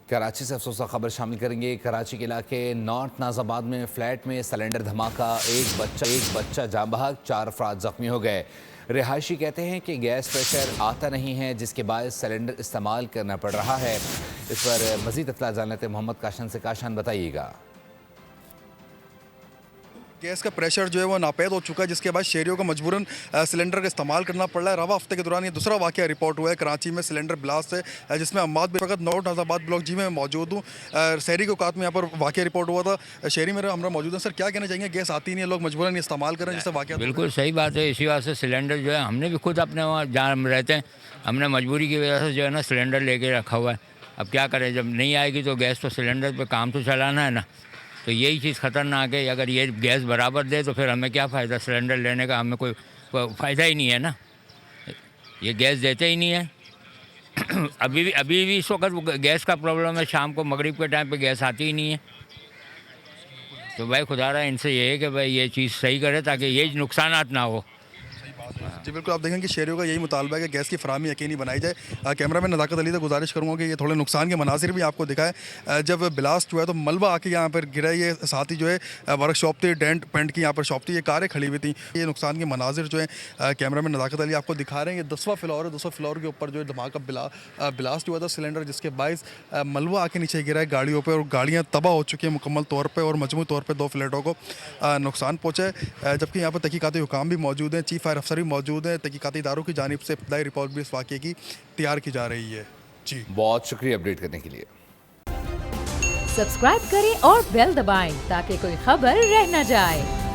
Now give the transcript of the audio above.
कराची से अफसोसा खबर शामिल करेंगे। कराची के इलाके नॉर्थ नाजाबाद में फ्लैट में सिलेंडर धमाका, एक बच्चा जाँ बहक, 4 अफराद जख्मी हो गए। रिहायशी कहते हैं कि गैस प्रेशर आता नहीं है, जिसके बायस सिलेंडर इस्तेमाल करना पड़ रहा है। इस पर मजीद इत्तला जान लेते मोहम्मद काशन से। काशन, बताइएगा। गैस का प्रेशर जो है वो नापैद हो चुका है, जिसके बाद शहरियों को मजबूरन सिलेंडर का इस्तेमाल करना पड़ रहा है। रवा हफ्ते के दौरान ये दूसरा वाक़या रिपोर्ट हुआ है कराची में सिलेंडर ब्लास्ट है, जिसमें अम्माद भी वक्त नॉर्थ नाजाबाद ब्लॉक जी में मौजूद हूँ। शहरी के औकात में यहाँ पर वाक़या रिपोर्ट हुआ था। शहरी मेरे हमरा मौजूद है। सर, क्या कहना चाहेंगे? गैस आती नहीं है, लोग मजबूरन इस्तेमाल करें, जिससे वाक़या। बिल्कुल सही बात है। इसी वास्ते सिलेंडर जो है हमने भी खुद अपने वहाँ जहाँ हम रहते हैं, हमने मजबूरी की वजह से जो है ना सिलेंडर लेके रखा हुआ है। अब क्या करें, जब नहीं आएगी तो गैस तो सिलेंडर पे काम तो चलाना है ना। तो यही चीज़ ख़तरनाक है। अगर ये गैस बराबर दे तो फिर हमें क्या फ़ायदा सिलेंडर लेने का, हमें कोई फ़ायदा ही नहीं है ना। ये गैस देते ही नहीं है। अभी भी इस वक्त गैस का प्रॉब्लम है। शाम को मगरिब के टाइम पे गैस आती ही नहीं है। तो भाई खुदा रहा इनसे ये है कि भाई ये चीज़ सही करे ताकि ये नुकसानात ना हो। जी बिल्कुल, आप देखें कि शहरियों का यही मुतालबा है कि गैस की फराहमी यकीनी बनाई जाए। कैमरामैन नज़ाकत अली से गुजारिश करूँगा कि ये थोड़े नुकसान के मनासिर भी आपको दिखाए। जब ब्लास्ट हुआ है तो मलबा आके यहाँ पर गिरा, ये साथ ही जो है वर्कशॉप थी, डेंट पेंट की यहाँ पर शॉप थी, ये कारें खड़ी हुई थी। ये नुकसान के मनासिर जो है कैमरामैन नज़ाकत अली आपको दिखा रहे हैं। ये 10वां फ्लोर है, 10वां फ्लोर के ऊपर जो है धमाका ब्लास्ट हुआ था सिलेंडर, जिसके बायस मलबा आके नीचे गिरा है गाड़ियों पर, और गाड़ियाँ तबाह हो चुकी हैं मुकम्मल तौर पर, और मजमूई तौर पर 2 फ्लैटों को नुकसान पहुँचा है। जबकि यहाँ पर तहकीकाती हुकाम भी मौजूद हैं, चीफ फायर अफसर भी मौजूद हैं। तहकीकाती इदारों की जानिब से इब्तदाई रिपोर्ट भी इस वाक़े की तैयार की जा रही है। जी बहुत शुक्रिया अपडेट करने के लिए। सब्सक्राइब करें और बेल दबाएं ताकि कोई खबर रह न जाए।